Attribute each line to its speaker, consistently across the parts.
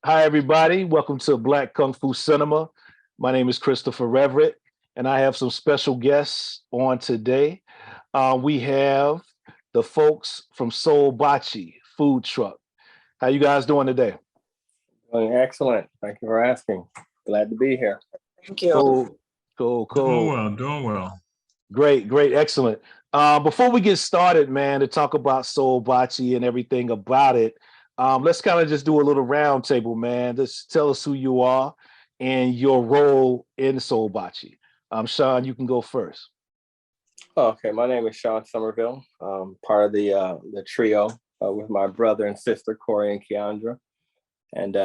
Speaker 1: Hi, everybody. Welcome to Black Kung Fu Cinema. My name is Christopher Reverett, and I have some special guests on today. We have the folks from Soul Bachi Food Truck. How you guys doing today?
Speaker 2: Doing excellent. Thank you for asking. Glad to be here.
Speaker 3: Thank you.
Speaker 1: Cool, cool,
Speaker 4: Doing
Speaker 1: cool.
Speaker 4: well, doing well.
Speaker 1: Great, great, excellent. Before we get started, man, to talk about Soul Bachi and everything about it, let's kind of just do a little roundtable, man. Just tell us who you are and your role in Soul Bachi. Sean, you can go first.
Speaker 2: Okay, my name is Sean Somerville. Part of the trio with my brother and sister, Corey and Keandra. And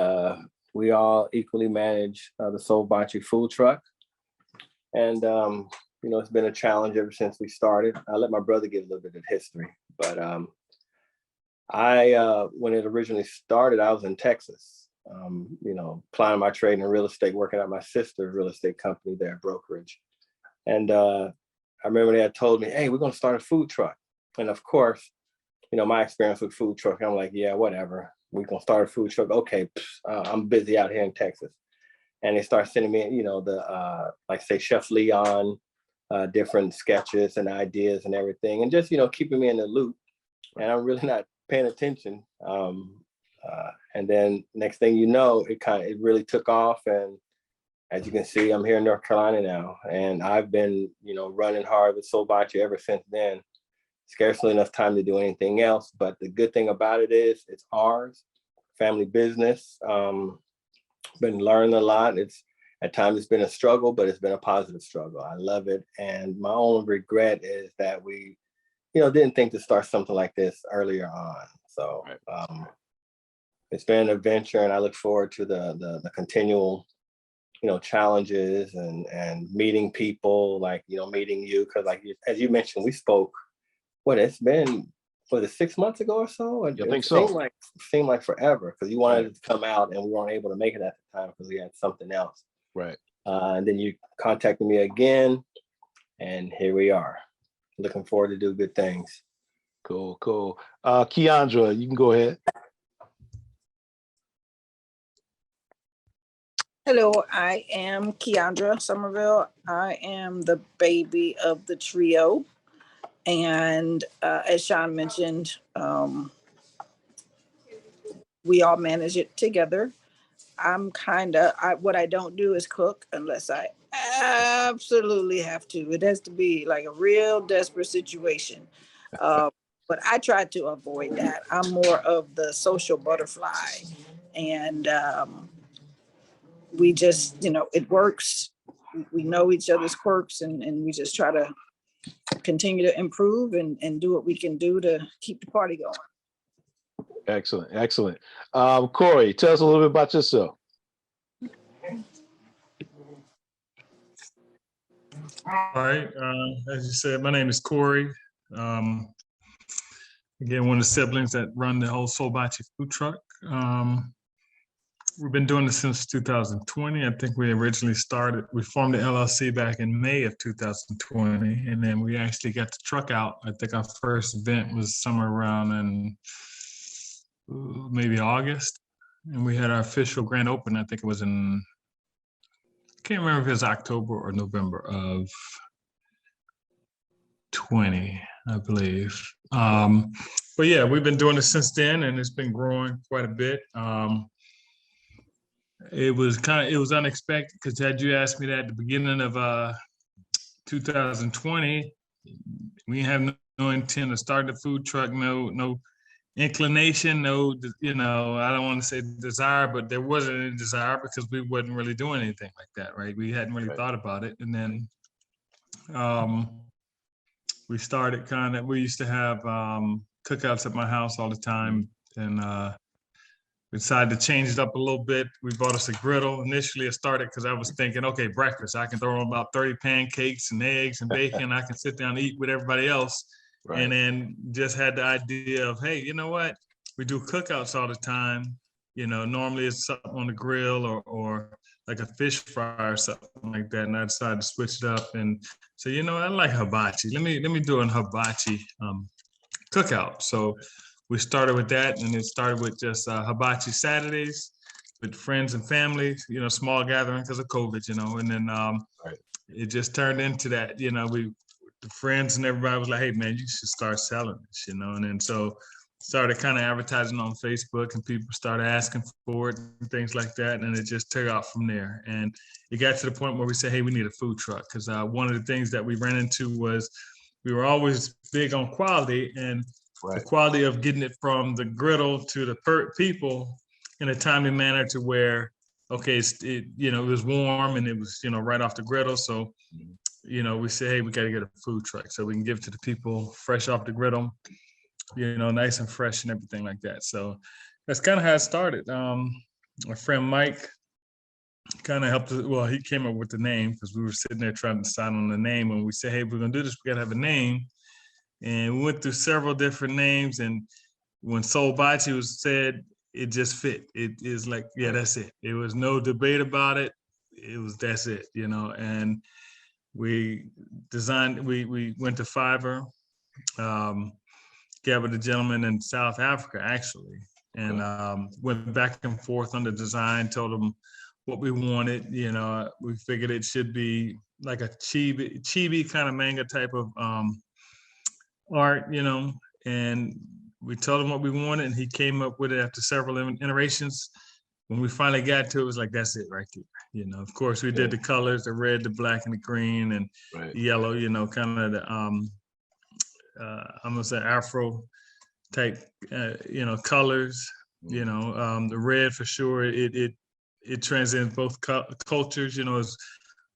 Speaker 2: we all equally manage the Soul Bachi food truck. And, it's been a challenge ever since we started. I'll let my brother give a little bit of history. But when it originally started, I was in Texas, applying my trade in real estate, working at my sister's real estate company there, brokerage. And I remember they had told me, hey, we're going to start a food truck. And of course, my experience with food truck, I'm like, yeah, whatever. We're going to start a food truck. Okay, I'm busy out here in Texas. And they start sending me, say Chef Leon, different sketches and ideas and everything. And just, keeping me in the loop. And I'm really not paying attention. And then next thing you know, it really took off. And as you can see, I'm here in North Carolina now. And I've been, running hard with Soul Bachi ever since then. Scarcely enough time to do anything else. But the good thing about it is it's ours, family business. Been learning a lot. At times it's been a struggle, but it's been a positive struggle. I love it. And my only regret is that we, didn't think to start something like this earlier on. So it's been an adventure, and I look forward to the continual, challenges and meeting people, meeting you. Cause as you mentioned, we spoke, it's been, was it 6 months ago or so?
Speaker 1: I think so.
Speaker 2: Seemed like forever, because you wanted it to come out and we weren't able to make it at the time because we had something else.
Speaker 1: Right.
Speaker 2: And then you contacted me again, and here we are. Looking forward to do good things.
Speaker 1: Cool, cool. Keandra, you can go ahead.
Speaker 3: Hello, I am Keandra Somerville. I am the baby of the trio. And as Sean mentioned, we all manage it together. What I don't do is cook unless I absolutely have to. It has to be like a real desperate situation. But I try to avoid that. I'm more of the social butterfly. And we just, it works. We know each other's quirks, and we just try to continue to improve and do what we can do to keep the party going.
Speaker 1: Excellent, excellent. Corey, tell us a little bit about yourself.
Speaker 4: All right. As you said, my name is Corey. Again, one of the siblings that run the whole Soul Bachi food truck. We've been doing this since 2020. I think we formed the LLC back in May of 2020, and then we actually got the truck out. I think our first event was somewhere around in maybe August, and we had our official grand opening. I think it was I can't remember if it was October or November of 20, I believe. But yeah, we've been doing this since then, and it's been growing quite a bit. It was unexpected, because had you asked me that at the beginning of 2020, we have no intent of starting a food truck, no inclination, I don't want to say desire, but there wasn't any desire because we wasn't really doing anything like that, right? We hadn't really thought about it. And then we started we used to have cookouts at my house all the time, and we decided to change it up a little bit. We bought us a griddle. Initially, it started because I was thinking, okay, breakfast. I can throw on about 30 pancakes and eggs and bacon. I can sit down and eat with everybody else. Right. And then just had the idea of, hey, you know what? We do cookouts all the time. Normally it's something on the grill or like a fish fry or something like that. And I decided to switch it up and say, I like hibachi. Let me do a hibachi cookout. So we started with that, and it started with just hibachi Saturdays. with friends and family, you know, small gathering because of COVID, you know, and then
Speaker 1: Right.
Speaker 4: it just turned into that, you know, the friends and everybody was like, hey man, you should start selling this, you know, and then so started kind of advertising on Facebook and people started asking for it and things like that. And it just took off from there. And it got to the point where we said, hey, we need a food truck. Because one of the things that we ran into was we were always big on quality and the quality of getting it from the griddle to the people in a timely manner to where, okay, you know, it was warm and it was, you know, right off the griddle. So, you know, we say, hey, we got to get a food truck so we can give it to the people fresh off the griddle, you know, nice and fresh and everything like that. So that's kind of how it started. My friend Mike kind of helped us. Well, he came up with the name because we were sitting there trying to decide on the name. And we said, hey, we're going to do this. We got to have a name. And we went through several different names. And when Soul Bachi was said, it just fit. It is like, yeah, that's it. There was no debate about it. That's it, you know. And we went to Fiverr, gathered a gentleman in South Africa, actually, and went back and forth on the design, told him what we wanted. You know, we figured it should be like a chibi kind of manga type of art, you know, and we told him what we wanted and he came up with it after several iterations. When we finally got to it, it was like, that's it right there. You know, of course, we did the colors, the red, the black, and the green, and the yellow, you know, kind of the, I'm going to say Afro type, you know, colors, you know, the red for sure. It transcends both cultures, you know,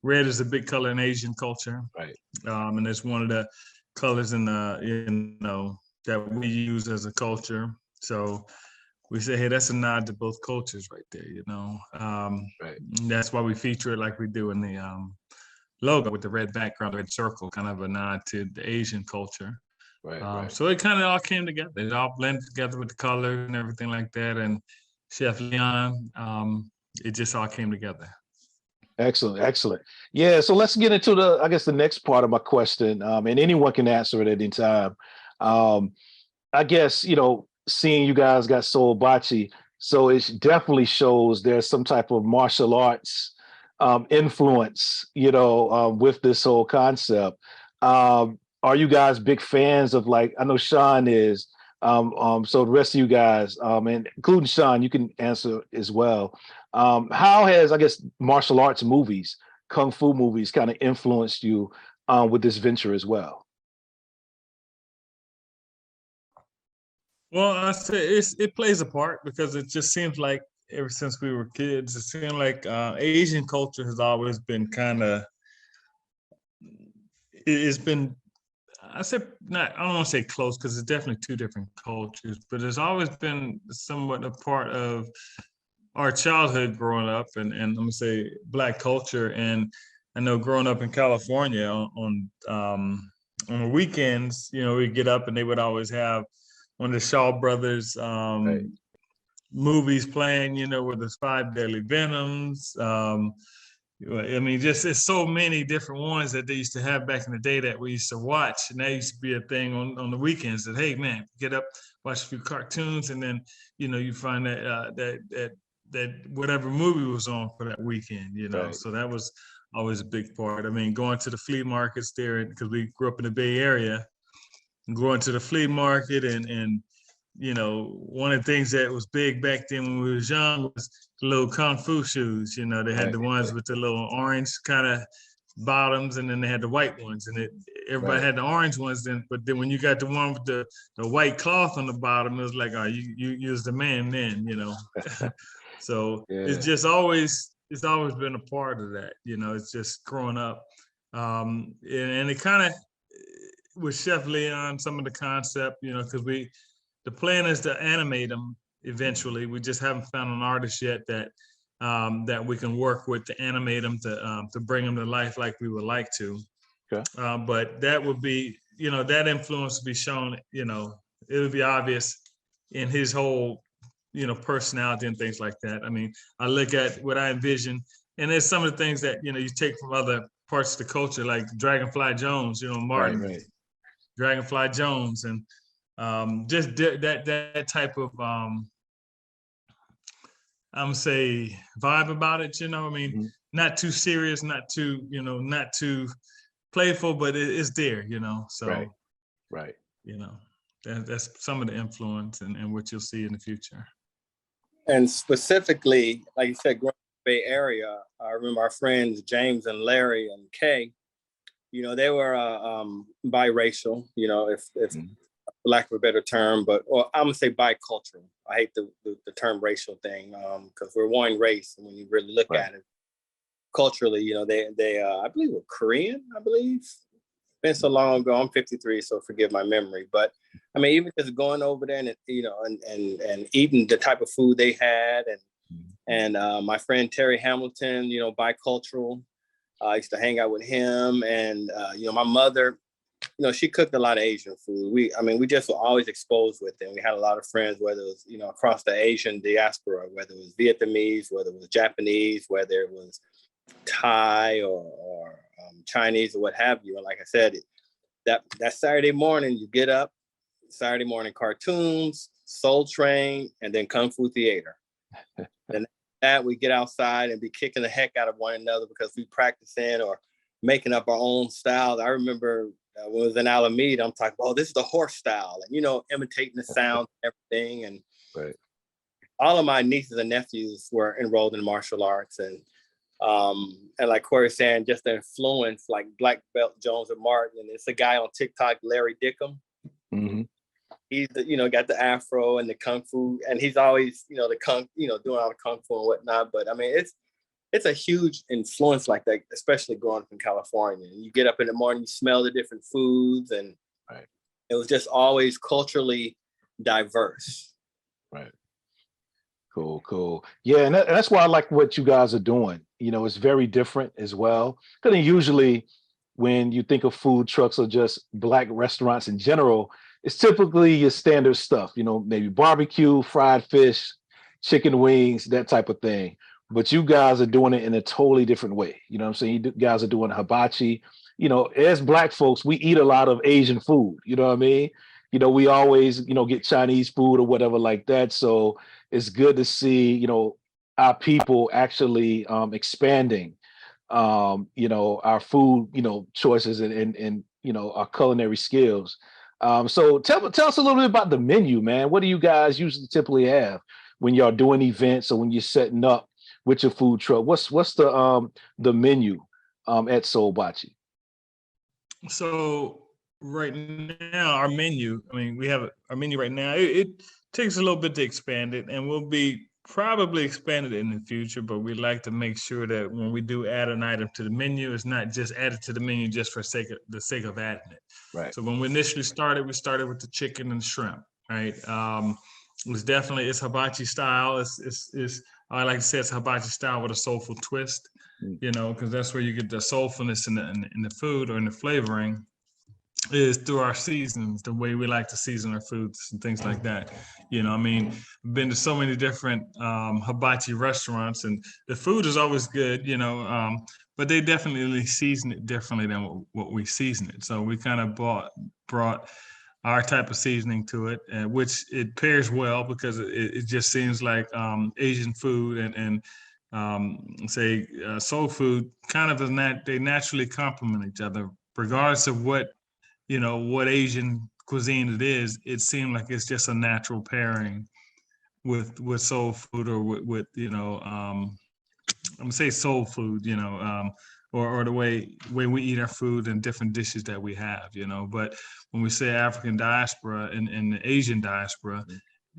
Speaker 4: red is a big color in Asian culture.
Speaker 1: Right.
Speaker 4: And it's one of the colors in the, you know, that we use as a culture. So we say, hey, that's a nod to both cultures right there, you know. That's why we feature it like we do in the logo with the red background, red circle, kind of a nod to the Asian culture. So it kind of all came together. It all blended together with the color and everything like that. And Chef Leon, it just all came together.
Speaker 1: Excellent, excellent. Yeah, so let's get into I guess the next part of my question, and anyone can answer it at any time. I guess, you know, seeing you guys got Soul Bachi, so it definitely shows there's some type of martial arts influence, you know, with this whole concept. Are you guys big fans of, like, I know Sean is, so the rest of you guys, and including Sean, you can answer as well. How has, I guess, martial arts movies, kung fu movies, kind of influenced you with this venture as well?
Speaker 4: Well, I say it plays a part because it just seems like ever since we were kids, it seemed like Asian culture has always been kind of, it's been, I said not, I don't want to say close because it's definitely two different cultures, but it's always been somewhat a part of our childhood growing up, and I'm gonna say Black culture. And I know growing up in California on the weekends, you know, we'd get up and they would always have one of the Shaw Brothers movies playing, you know, with the 5 Deadly Venoms. I mean, just it's so many different ones that they used to have back in the day that we used to watch, and that used to be a thing on the weekends. That, hey man, get up, watch a few cartoons, and then, you know, you find that whatever movie was on for that weekend, you know. So that was always a big part. I mean, going to the flea markets there, because we grew up in the Bay Area, going to the flea market and you know, one of the things that was big back then when we was young was the little kung fu shoes. You know, they had the ones with the little orange kind of bottoms, and then they had the white ones, and everybody had the orange ones. But then when you got the one with the white cloth on the bottom, it was like, oh, you was the man then, you know. So it's just always been a part of that. You know, it's just growing up, and it kind of with Chef Leon, some of the concept, you know, because the plan is to animate them eventually. We just haven't found an artist yet that that we can work with to animate them, to bring them to life like we would like to.
Speaker 1: Okay.
Speaker 4: But that would be, you know, that influence would be shown, you know, it would be obvious in his whole, you know, personality and things like that. I mean, I look at what I envision, and there's some of the things that, you know, you take from other parts of the culture, like Dragonfly Jones, you know, Martin, Dragonfly Jones, and just that type of I'm say vibe about it, you know. I mean,
Speaker 1: Mm-hmm.
Speaker 4: not too serious, not too, not too playful, but it's there, you know.
Speaker 1: Right.
Speaker 4: So,
Speaker 1: Right.
Speaker 4: you know, that's some of the influence and what you'll see in the future.
Speaker 2: And specifically, like you said, growing up in the Bay Area, I remember our friends James and Larry and Kay. They were biracial. If
Speaker 1: Mm-hmm.
Speaker 2: for lack of a better term, or I'm gonna say bicultural. I hate the term racial thing because we're one race, and when you really look
Speaker 1: Right.
Speaker 2: at it culturally, they I believe were Korean. I believe. Been so long ago. I'm 53, so forgive my memory. But I mean, even just going over there and and eating the type of food they had, and my friend Terry Hamilton, bicultural. I used to hang out with him, and my mother, she cooked a lot of Asian food. We just were always exposed with it. We had a lot of friends, whether it was across the Asian diaspora, whether it was Vietnamese, whether it was Japanese, whether it was Thai or Chinese or what have you. And like I said, that Saturday morning, you get up, Saturday morning cartoons, Soul Train, and then Kung Fu Theater. And that we get outside and be kicking the heck out of one another because we practicing or making up our own styles. I remember when I was in Alameda, I'm talking, oh, this is the horse style, and imitating the sound and everything. And
Speaker 1: Right.
Speaker 2: all of my nieces and nephews were enrolled in martial arts, and like Corey saying, just the influence, like Black Belt Jones and Martin. And it's a guy on TikTok, Larry Dickham.
Speaker 1: Mm-hmm.
Speaker 2: He's got the afro and the kung fu, and he's always doing all the kung fu and whatnot. But I mean, it's a huge influence like that, especially growing up in California. You get up in the morning, you smell the different foods, and
Speaker 1: Right.
Speaker 2: It was just always culturally diverse.
Speaker 1: Right. Cool. Yeah, and that's why I like what you guys are doing. It's very different as well. Because usually when you think of food trucks or just Black restaurants in general, it's typically your standard stuff, maybe barbecue, fried fish, chicken wings, that type of thing. But you guys are doing it in a totally different way. You know what I'm saying? You guys are doing hibachi. As Black folks, we eat a lot of Asian food. You know what I mean? We always, get Chinese food or whatever like that. So it's good to see, our people actually expanding, our food, choices and our culinary skills. So tell us a little bit about the menu, man. What do you guys usually typically have when y'all doing events or when you're setting up with your food truck? What's the menu at Soul Bachi?
Speaker 4: So right now, our menu, we have our menu right now. It takes a little bit to expand it, and we'll be probably expanded in the future, but we like to make sure that when we do add an item to the menu, it's not just added to the menu just for the sake of adding it.
Speaker 1: Right.
Speaker 4: So when we initially started, we started with the chicken and shrimp, right? It's hibachi style. It's I like to say it's hibachi style with a soulful twist, because that's where you get the soulfulness in the food or in the flavoring is through our seasons, the way we like to season our foods and things like that. I've been to so many different hibachi restaurants, and the food is always good, but they definitely season it differently than what we season it. So we kind of brought our type of seasoning to it, which it pairs well because it just seems like Asian food and soul food kind of they naturally complement each other, regardless of what Asian cuisine it is. It seemed like it's just a natural pairing with soul food or with I'm gonna say soul food, or the way we eat our food and different dishes that we have, But when we say African diaspora and the Asian diaspora,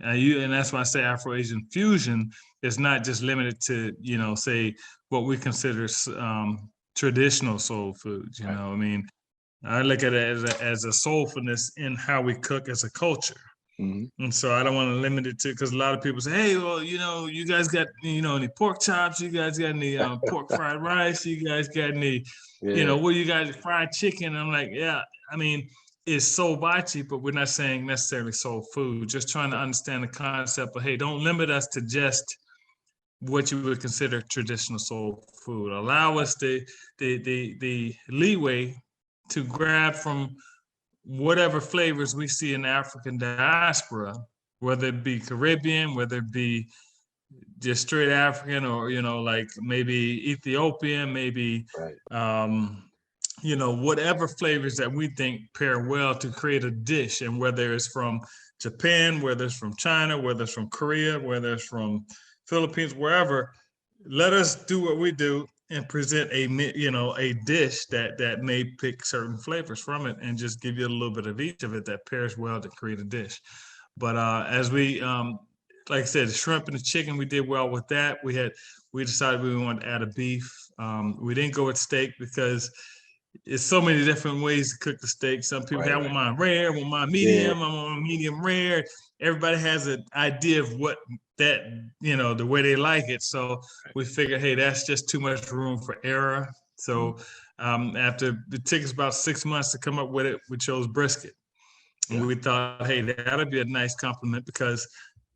Speaker 4: and that's why I say Afro-Asian fusion is not just limited to, say what we consider traditional soul foods.
Speaker 1: Right.
Speaker 4: I look at it as a soulfulness in how we cook as a culture.
Speaker 1: Mm-hmm.
Speaker 4: And so I don't want to limit it to, because a lot of people say, hey, well, you guys got, any pork chops? You guys got any pork fried rice? You guys got any, what you guys, fried chicken? I'm like, yeah, it's soul bachi, but we're not saying necessarily soul food. Just trying to understand the concept of, hey, don't limit us to just what you would consider traditional soul food. Allow us the leeway to grab from whatever flavors we see in the African diaspora, whether it be Caribbean, whether it be just straight African, or like maybe Ethiopian, maybe whatever flavors that we think pair well to create a dish. And whether it's from Japan, whether it's from China, whether it's from Korea, whether it's from Philippines, wherever, let us do what we do and present a dish that may pick certain flavors from it and just give you a little bit of each of it that pairs well to create a dish. But as we like I said, the shrimp and the chicken, we did well with that. We decided we wanted to add a beef. We didn't go with steak because it's so many different ways to cook the steak. Some people say, I want mine rare, I want mine medium, I want medium rare. Everybody has an idea of what that, the way they like it. So we figured, hey, that's just too much room for error. So after it took us about 6 months to come up with it, we chose brisket. And we thought, hey, that'll be a nice compliment because,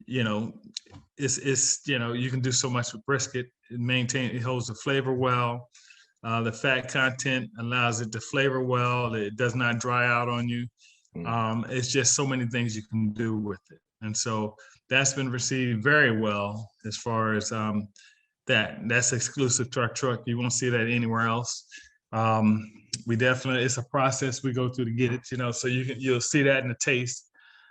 Speaker 4: it's you can do so much with brisket. It holds the flavor well. The fat content allows it to flavor well. It does not dry out on you. It's just so many things you can do with it. And so that's been received very well as far as that's exclusive to our truck. You won't see that anywhere else. It's a process we go through to get it, so you'll see that in the taste.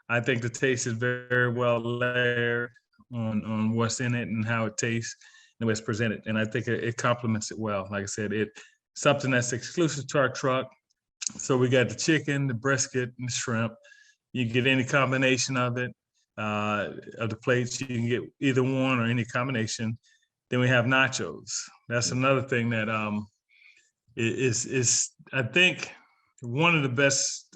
Speaker 4: I think the taste is very, very well layered on what's in it and how it tastes and the way it's presented. And I think it complements it well. Like I said, it's something that's exclusive to our truck. So we got the chicken, the brisket, and the shrimp. You can get any combination of it, of the plates. You can get either one or any combination. Then we have nachos. That's another thing that is I think one of the best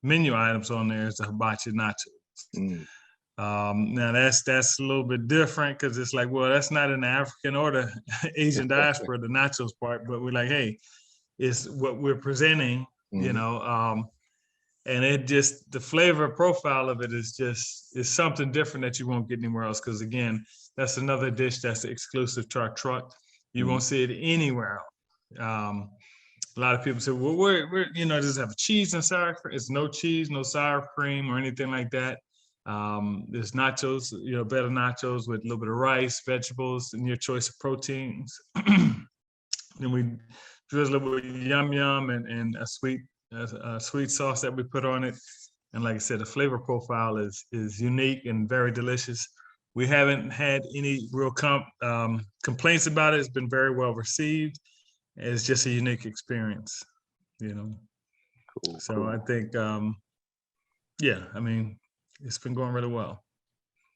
Speaker 4: menu items on there is the hibachi nachos. Now that's a little bit different because it's like, well, that's not in the African or the Asian diaspora, the nachos part, but we're like, hey, it's what we're presenting, and the flavor profile of it is something different that you won't get anywhere else. Because again, that's another dish that's exclusive to our truck. You won't see it anywhere else. A lot of people say, well, we're does it have cheese and sour cream? It's no cheese, no sour cream or anything like that. There's nachos, better nachos with a little bit of rice, vegetables, and your choice of proteins. Then we drizzle it with yum yum and a sweet sauce that we put on it. And like I said, the flavor profile is unique and very delicious. We haven't had any real complaints about it. It's been very well received. It's just a unique experience,
Speaker 1: Cool,
Speaker 4: So
Speaker 1: cool.
Speaker 4: I think, it's been going really well.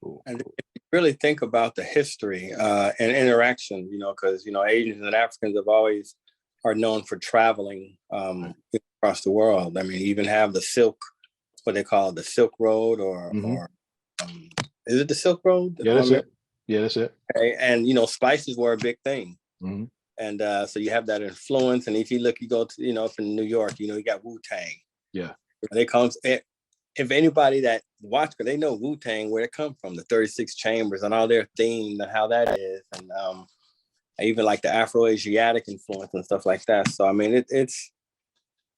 Speaker 1: Cool.
Speaker 2: And if you really think about the history and interaction, because Asians and Africans are known for traveling across the world. I mean, even have the what they call it, the Silk Road, or is it the Silk Road?
Speaker 1: Yeah, that's it. Yeah, that's it.
Speaker 2: Okay. And spices were a big thing. And so you have that influence. And if you go to, up in New York, you got Wu-Tang. Yeah. They come, if anybody that watch, they know Wu-Tang, where it comes from, the 36 chambers and all their theme and how that is. And I even like the Afro-Asiatic influence and stuff like that. So, I mean, it's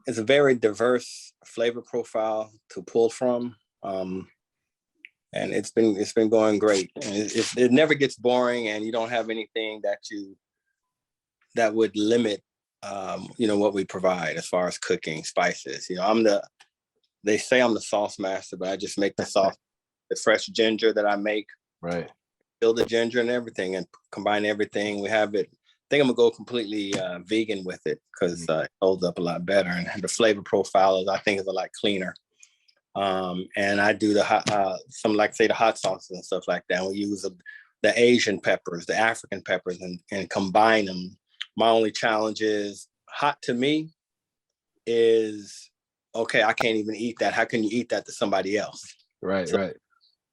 Speaker 2: a very diverse flavor profile to pull from. And it's been going great. And it never gets boring, and you don't have anything that would limit, what we provide as far as cooking spices. They say I'm the sauce master, but I just make the sauce, the fresh ginger that I make. Right. Fill the ginger and everything and combine everything. We have it. I think I'm gonna go completely vegan with it because it holds up a lot better. And the flavor profile is a lot cleaner. And I do the hot, the hot sauces and stuff like that. We use the Asian peppers, the African peppers, and combine them. My only challenge is hot to me is, okay, I can't even eat that. How can you eat that to somebody else? Right, so right.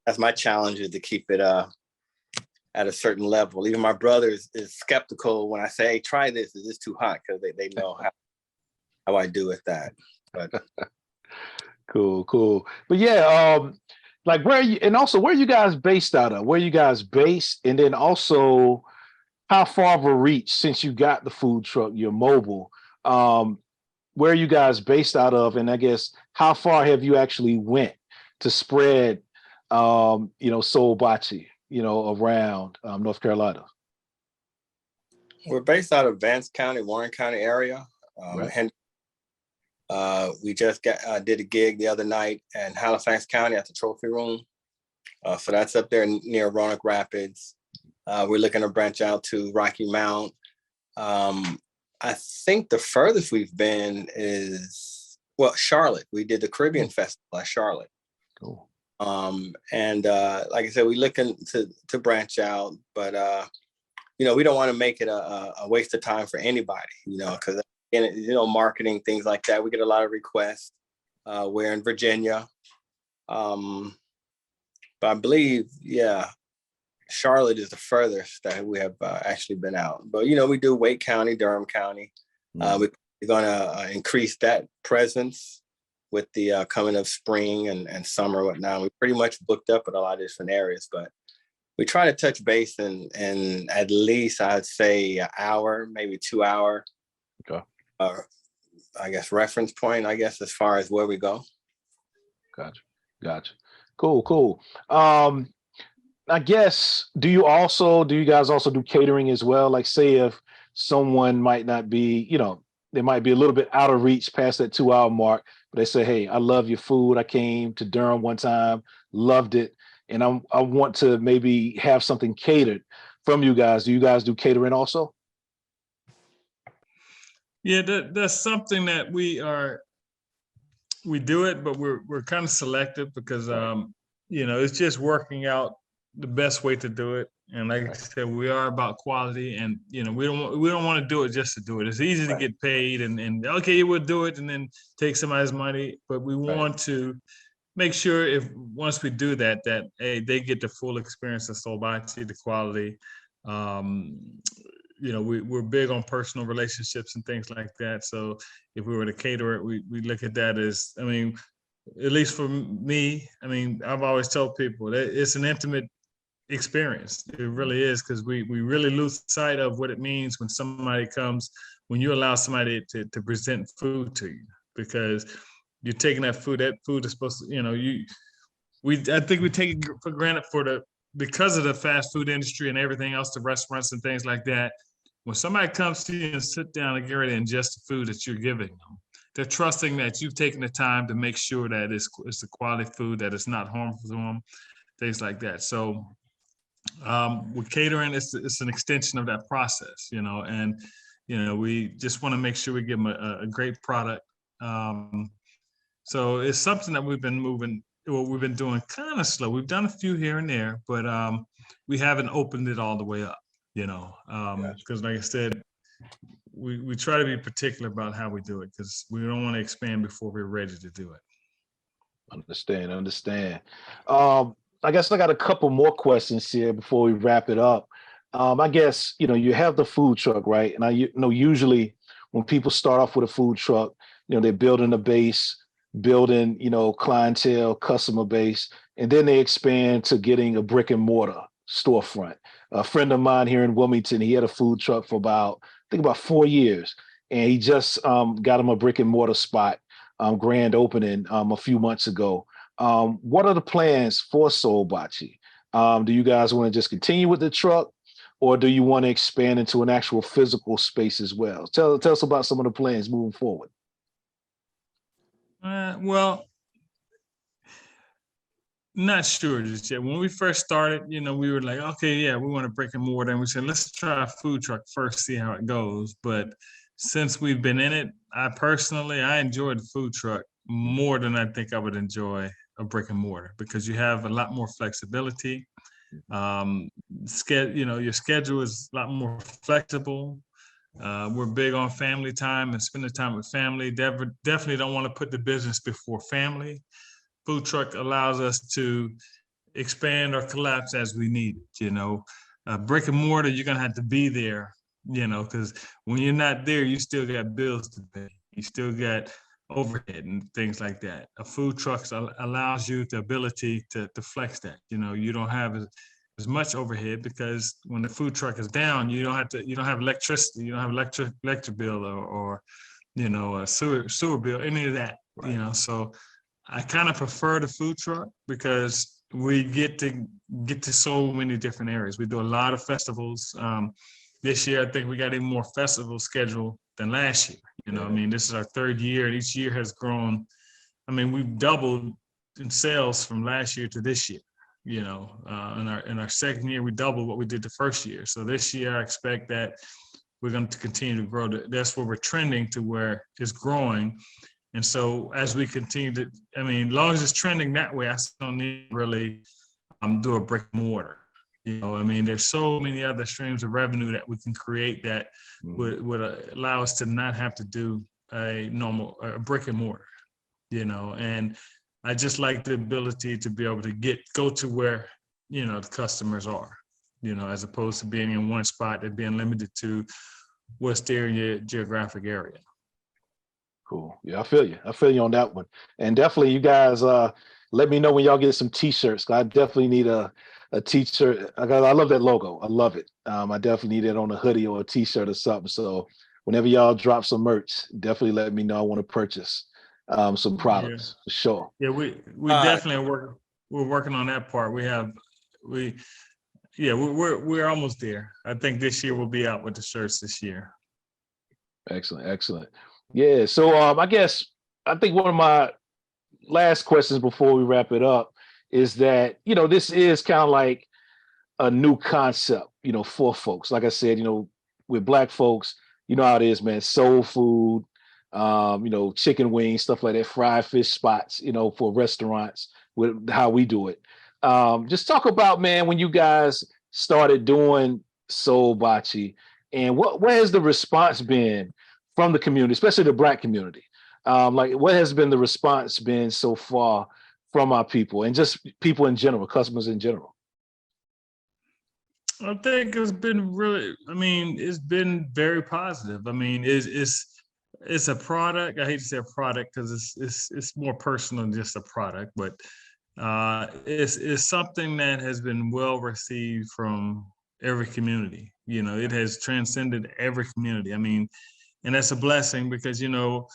Speaker 2: That's my challenge, is to keep it at a certain level. Even my brother is skeptical when I say, hey, try this. Is this too hot? Because they know how I do with that. But
Speaker 1: Cool. But yeah, like where are you guys based out of? Where you guys based? And then also, how far of a reach, since you got the food truck, you're mobile, where are you guys based out of? And I guess, how far have you actually went to spread, Soul Bachi? around North Carolina?
Speaker 2: We're based out of Vance County, Warren County area.
Speaker 1: Right.
Speaker 2: We just did a gig the other night in Halifax County at the Trophy Room. So that's up there near Roanoke Rapids. We're looking to branch out to Rocky Mount. I think the furthest we've been is, Charlotte. We did the Caribbean Festival at Charlotte.
Speaker 1: Cool.
Speaker 2: And like I said, we're looking to branch out, but we don't want to make it a waste of time for anybody, because marketing, things like that. We get a lot of requests. We're in Virginia. But I believe, Charlotte is the furthest that we have actually been out. But, we do Wake County, Durham County. We're going to increase that presence with the coming of spring and summer, whatnot. We pretty much booked up at a lot of different areas, but we try to touch base in at least, I'd say, an hour, maybe 2 hour.
Speaker 1: Okay.
Speaker 2: I guess reference point, as far as where we go.
Speaker 1: Gotcha. Cool. I guess, do you guys also do catering as well? Like, say if someone might not be, they might be a little bit out of reach past that 2 hour mark, but they say, hey, I love your food. I came to Durham one time, loved it, and I want to maybe have something catered from you guys. Do you guys do catering also?
Speaker 4: Yeah, that's something that we do it, but we're kind of selective because it's just working out the best way to do it. And like I said, we are about quality, and we don't want to do it just to do it. It's easy to get paid and okay, we'll do it and then take somebody's money, but we want to make sure once we do that hey, they get the full experience of Soul Bachi, the quality. We're big on personal relationships and things like that. So if we were to cater it, we look at that as, at least for me, I've always told people that it's an intimate experience. It really is, because we really lose sight of what it means when somebody comes, when you allow somebody to present food to you, because you're taking that food is supposed to, I think we take it for granted because of the fast food industry and everything else, the restaurants and things like that. When somebody comes to you and sit down and get ready to ingest the food that you're giving them, they're trusting that you've taken the time to make sure that it's the quality food, that it's not harmful to them, things like that. So with catering, it's an extension of that process, and we just want to make sure we give them a great product. So it's something that we've been doing kind of slow. We've done a few here and there, but we haven't opened it all the way up, because like I said, we try to be particular about how we do it, because we don't want to expand before we're ready to do it.
Speaker 1: Understand. I guess I got a couple more questions here before we wrap it up. I guess, you have the food truck, right? And I know usually when people start off with a food truck, they're building a base, building, clientele, customer base, and then they expand to getting a brick and mortar storefront. A friend of mine here in Wilmington, he had a food truck for about 4 years, and he just got him a brick and mortar spot, grand opening a few months ago. What are the plans for Soul Bachi? Do you guys want to just continue with the truck, or do you want to expand into an actual physical space as well? Tell us about some of the plans moving forward.
Speaker 4: Well, not sure just yet. When we first started, we were like, okay, yeah, we want to brick and mortar, and we said, let's try a food truck first, see how it goes. But since we've been in it, I enjoyed the food truck more than I think I would enjoy a brick and mortar, because you have a lot more flexibility. Your schedule is a lot more flexible. We're big on family time and spending time with family. Definitely don't want to put the business before family. Food truck allows us to expand or collapse as we need it. Brick and mortar, you're gonna have to be there, because when you're not there, you still got bills to pay. You still got overhead and things like that. A food truck allows you the ability to flex that. You don't have as much overhead, because when the food truck is down, you don't have electricity, you don't have electric bill or a sewer bill, any of that. Right. So I kind of prefer the food truck, because we get to so many different areas. We do a lot of festivals. This year, I think we got even more festivals scheduled than last year. You know, I mean, this is our third year, and each year has grown. I mean, we've doubled in sales from last year to this year. You know, in our second year, we doubled what we did the first year. So this year, I expect that we're going to continue to grow. That's where we're trending to, where it's growing. And so as we continue to, I mean, as long as it's trending that way, I don't need to really do a brick and mortar. You know, I mean, there's so many other streams of revenue that we can create that would allow us to not have to do a brick and mortar, you know. And I just like the ability to be able to go to where, you know, the customers are, you know, as opposed to being in one spot and being limited to what's there in your geographic area.
Speaker 1: Cool. Yeah, I feel you. I feel you on that one. And definitely you guys let me know when y'all get some t-shirts. I definitely need a t-shirt. I love that logo. I love it. I definitely need it on a hoodie or a t-shirt or something. So whenever y'all drop some merch, definitely let me know. I want to purchase some products for sure.
Speaker 4: Yeah, we definitely we're working on that part. We're almost there. I think this year we'll be out with the shirts this year.
Speaker 1: Excellent. Yeah. So I think one of my last questions before we wrap it up is that, you know, this is kind of like a new concept, you know, for folks. Like I said, you know, with Black folks, you know how it is, man. Soul food, you know, chicken wings, stuff like that, fried fish spots, you know, for restaurants with how we do it. Just talk about, man, when you guys started doing Soul Bachi, and what has the response been from the community, especially the Black community? Like, what has been the response been so far from our people and just people in general, customers in general?
Speaker 4: I think it's been it's been very positive. I mean, it's a product. I hate to say a product because it's more personal than just a product, but it's something that has been well received from every community. You know, it has transcended every community. I mean, and that's a blessing because, you know,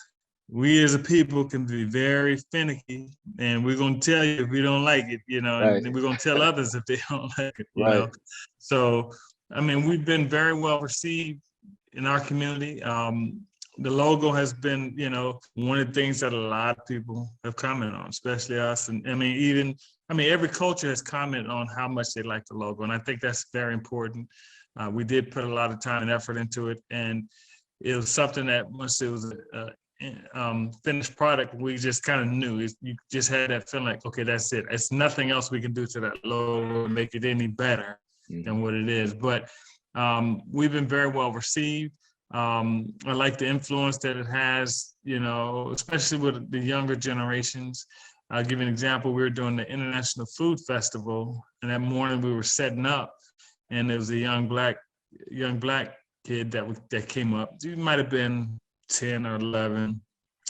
Speaker 4: we as a people can be very finicky, and we're going to tell you if we don't like it, you know, and we're going to tell others if they don't like it, you know. So, I mean, we've been very well received in our community. The logo has been, you know, one of the things that a lot of people have commented on, especially us. And I mean, every culture has commented on how much they like the logo. And I think that's very important. We did put a lot of time and effort into it. And it was something that once it was a finished product, we just kind of knew. You just had that feeling like, okay, that's it. It's nothing else we can do to that logo to make it any better than what it is. But we've been very well received. I like the influence that it has, you know, especially with the younger generations. I'll give you an example. We were doing the International Food Festival, and that morning we were setting up, and there was a young black kid that came up. He might have been 10 or 11,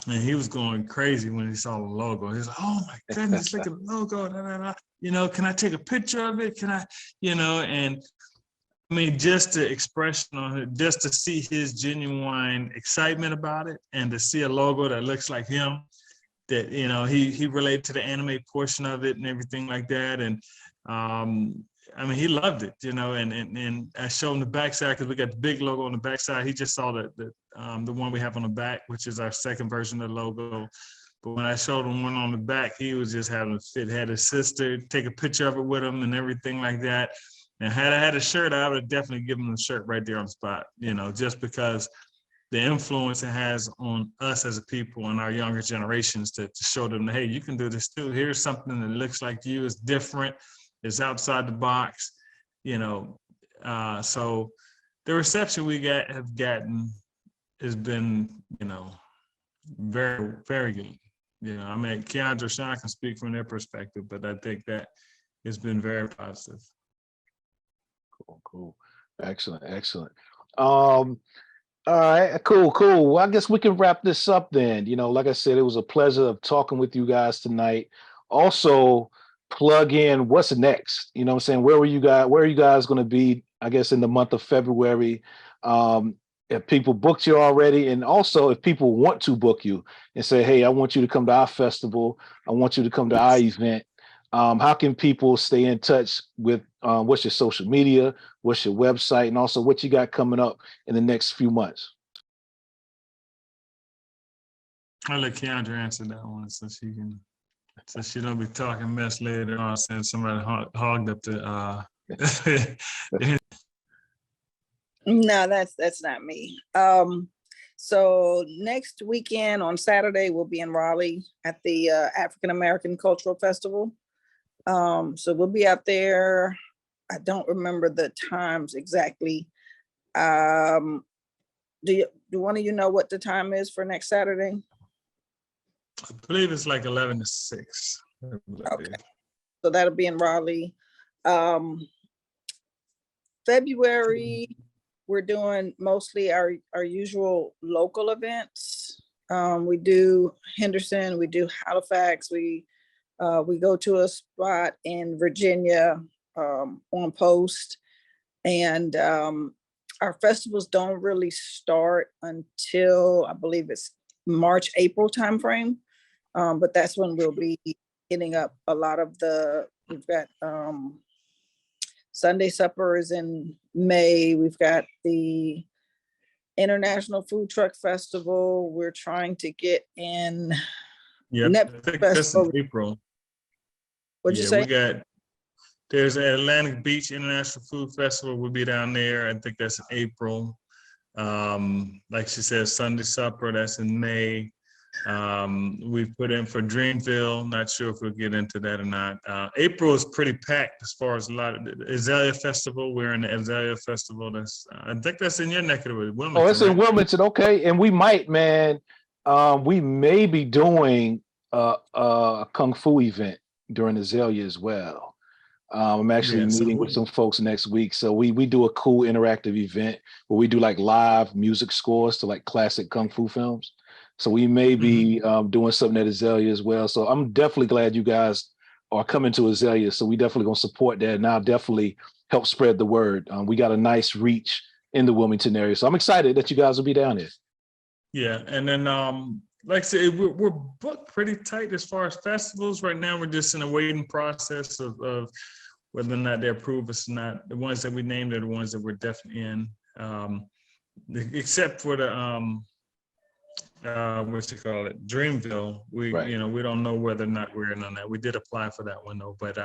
Speaker 4: and he was going crazy when he saw the logo. He was like, "Oh my goodness, look at the logo! Da, da, da. You know, can I take a picture of it? Can I, you know?" And I mean, just the expression on it, just to see his genuine excitement about it, and to see a logo that looks like him, that, you know, he related to the anime portion of it and everything like that. And I mean, he loved it, you know, and I showed him the backside because we got the big logo on the backside. He just saw the one we have on the back, which is our second version of the logo. But when I showed him one on the back, he was just having a fit. Had his sister take a picture of it with him and everything like that. And had I had a shirt, I would have definitely given him the shirt right there on the spot, you know, just because the influence it has on us as a people and our younger generations to show them, hey, you can do this too. Here's something that looks like you, it's different, it's outside the box, you know. So the reception we have gotten has been, you know, very, very good. You know, I mean, Keandra, Sean can speak from their perspective, but I think that it's been very positive.
Speaker 1: Cool. Excellent. All right, cool. Well, I guess we can wrap this up then. You know, like I said, it was a pleasure of talking with you guys tonight. Also, plug in what's next. You know what I'm saying? Where are you guys going to be, I guess, in the month of February? If people booked you already, and also if people want to book you and say, hey, I want you to come to our festival, I want you to come to our event, How can people stay in touch with what's your social media, what's your website, and also what you got coming up in the next few months?
Speaker 4: I'll let Keandra answer that one so she don't be talking mess later on saying somebody hogged up the
Speaker 3: No, that's not me. So next weekend on Saturday, we'll be in Raleigh at the African American Cultural Festival. So we'll be out there. I don't remember the times exactly. Do one of you know what the time is for next Saturday?
Speaker 4: I believe it's like 11 to 6.
Speaker 3: Okay. So that'll be in Raleigh. February, we're doing mostly our usual local events. We do Henderson, we do Halifax, we go to a spot in Virginia on Post, and our festivals don't really start until I believe it's March, April timeframe. But that's when we'll be hitting up a lot of we've got Sunday supper is in May. We've got the International Food Truck Festival. We're trying to get in.
Speaker 4: Yeah, I think that's in April.
Speaker 3: What'd you say?
Speaker 4: There's an Atlantic Beach International Food Festival. We'll be down there. I think that's in April. Like she said, Sunday supper, that's in May. We put in for Dreamville. Not sure if we'll get into that or not. April is pretty packed as far as a lot of the Azalea Festival. We're in the Azalea Festival. I think that's in your neck of the woods, Wilmington.
Speaker 1: Oh, it's in Wilmington. Okay, and we might, man. We may be doing a kung fu event during Azalea as well. I'm actually meeting with some folks next week. So we do a cool interactive event where we do like live music scores to like classic kung fu films. So we may be doing something at Azalea as well. So I'm definitely glad you guys are coming to Azalea. So we definitely gonna support that, and I'll definitely help spread the word. We got a nice reach in the Wilmington area. So I'm excited that you guys will be down here.
Speaker 4: Yeah, and then like I said, we're booked pretty tight as far as festivals. Right now, we're just in a waiting process of whether or not they approve us or not. The ones that we named are the ones that we're definitely in, except for the what's it called? Dreamville. We don't know whether or not we're in on that. We did apply for that one though, but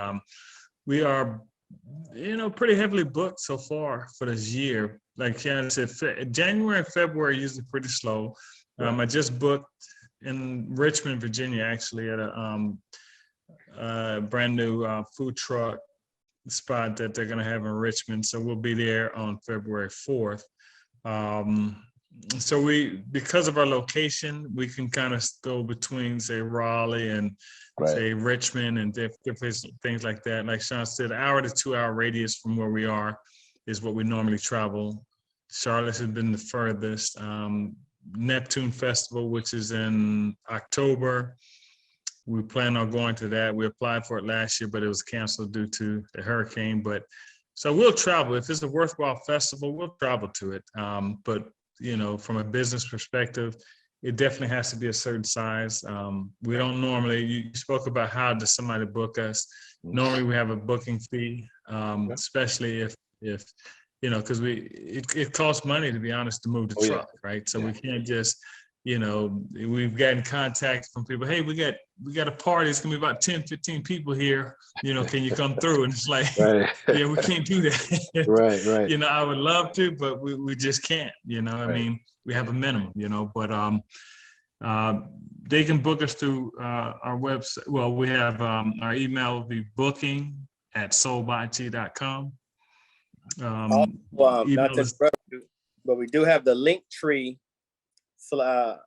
Speaker 4: we are pretty heavily booked so far for this year. Like Ken said, January and February are usually pretty slow. I just booked in Richmond, Virginia, actually at a brand new food truck spot that they're going to have in Richmond. So we'll be there on February 4th. So because of our location, we can kind of go between, say, Raleigh and say Richmond and different things like that. Like Sean said, 1 to 2 hour radius from where we are is what we normally travel. Charlotte has been the furthest. Neptune Festival, which is in October. We plan on going to that. We applied for it last year, but it was canceled due to the hurricane. So we'll travel. If it's a worthwhile festival, we'll travel to it. But from a business perspective, it definitely has to be a certain size. We don't normally, you spoke about how does somebody book us. Normally we have a booking fee, especially if because it costs money, to be honest, to move the truck, right? So we can't just, we've gotten contact from people, hey, we got a party, it's gonna be about 10, 15 people here, can you come through? And it's like, yeah, we can't do that.
Speaker 1: Right.
Speaker 4: I would love to, but we just can't, I mean, we have a minimum, but they can book us through our website. Well, we have our email will be booking@soulbachi.com.
Speaker 2: Not to interrupt you, but we do have the link tree, I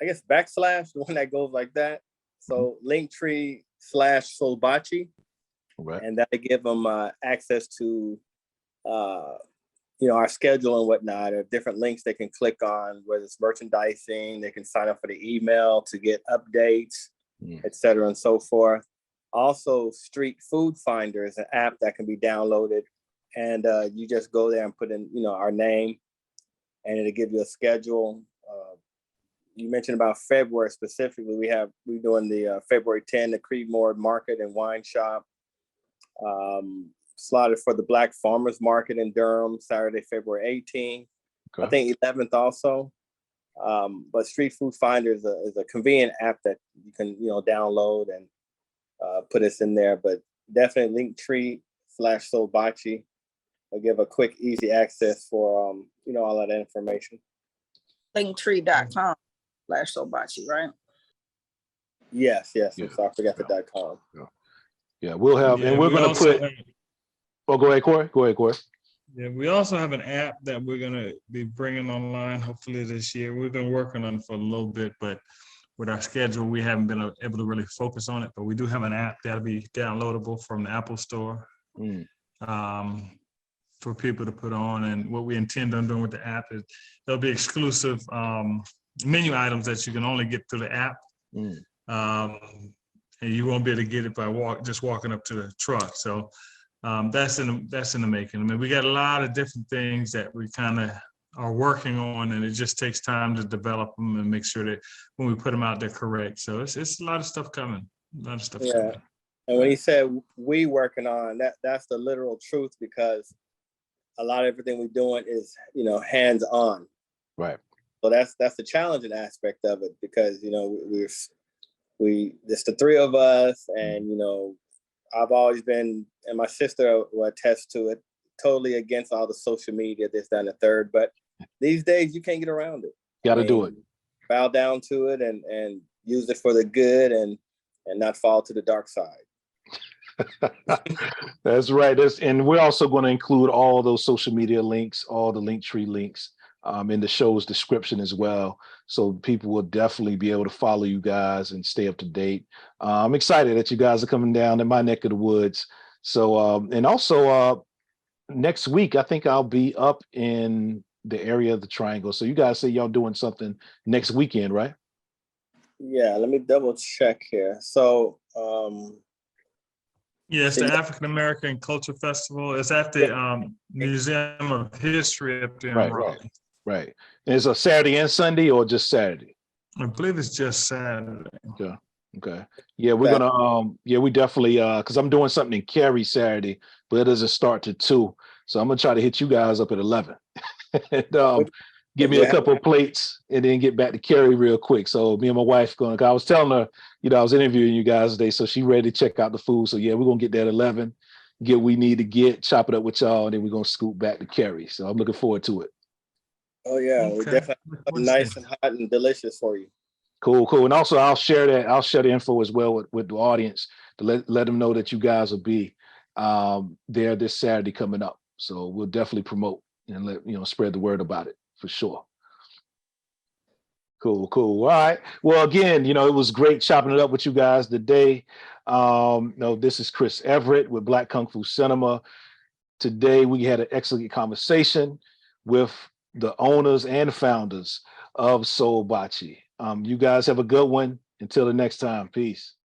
Speaker 2: guess / the one that goes like that. So Linktree/Soul Bachi, and that'll give them access to our schedule and whatnot, or different links they can click on, whether it's merchandising, they can sign up for the email to get updates, et cetera, and so forth. Also, Street Food Finder is an app that can be downloaded, and you just go there and put in, our name, and it'll give you a schedule, you mentioned about February specifically. We're doing the February 10, the Creedmoor Market and Wine Shop. Slotted for the Black Farmers Market in Durham, Saturday, February 18th. Okay. I think 11th also. But Street Food Finder is a convenient app that you can download and put us in there. But definitely Linktree/Soul Bachi. I'll give a quick, easy access for all that information.
Speaker 3: Linktree.com/Soul Bachi, right?
Speaker 2: Yes. Yeah. So I forgot the .com.
Speaker 1: Yeah, we'll have, and we're going to put. Oh, go ahead, Corey.
Speaker 4: Yeah, we also have an app that we're going to be bringing online hopefully this year. We've been working on it for a little bit, but with our schedule, we haven't been able to really focus on it. But we do have an app that'll be downloadable from the Apple Store for people to put on. And what we intend on doing with the app is there'll be exclusive menu items that you can only get through the app. And you won't be able to get it by walking up to the truck. So that's in the making. I mean, we got a lot of different things that we kind of are working on, and it just takes time to develop them and make sure that when we put them out, they're correct. So it's a lot of stuff coming. Coming.
Speaker 2: And when he said we working on that's the literal truth, because a lot of everything we're doing is hands on.
Speaker 1: Right.
Speaker 2: So that's the challenging aspect of it, because it's the three of us, and I've always been, and my sister will attest to it, totally against all the social media, this, that, and the third. But these days you can't get around it.
Speaker 1: Got to do it.
Speaker 2: Bow down to it and use it for the good, and not fall to the dark side.
Speaker 1: That's right. And we're also going to include all those social media links, all the Linktree links in the show's description as well. So people will definitely be able to follow you guys and stay up to date. I'm excited that you guys are coming down in my neck of the woods. So, and also next week, I think I'll be up in the area of the Triangle. So you guys say y'all doing something next weekend, right?
Speaker 2: Yeah, let me double check here. So,
Speaker 4: it's the African American Culture Festival. It's at the Museum of History up there in Raleigh.
Speaker 1: Right. And it's a Saturday and Sunday, or just Saturday?
Speaker 4: I believe it's just Saturday.
Speaker 1: Okay. Yeah, we're gonna we definitely because I'm doing something in Cary Saturday, but it doesn't start till 2. So I'm gonna try to hit you guys up at 11. And give me a couple of plates and then get back to Cary real quick. So me and my wife I was telling her, I was interviewing you guys today, so she ready to check out the food. So yeah, we're gonna get there at 11, get what we need to get, chop it up with y'all, and then we're gonna scoot back to Cary. So I'm looking forward to it.
Speaker 2: Oh yeah, we definitely nice and hot and delicious for you.
Speaker 1: Cool. And also I'll share the info as well with the audience to let them know that you guys will be there this Saturday coming up. So we'll definitely promote and let spread the word about it for sure. Cool. All right. Well, again, it was great chopping it up with you guys today. This is Chris Everett with Black Kung Fu Cinema. Today we had an excellent conversation with the owners and founders of SOUL Bachi. You guys have a good one. Until the next time, peace.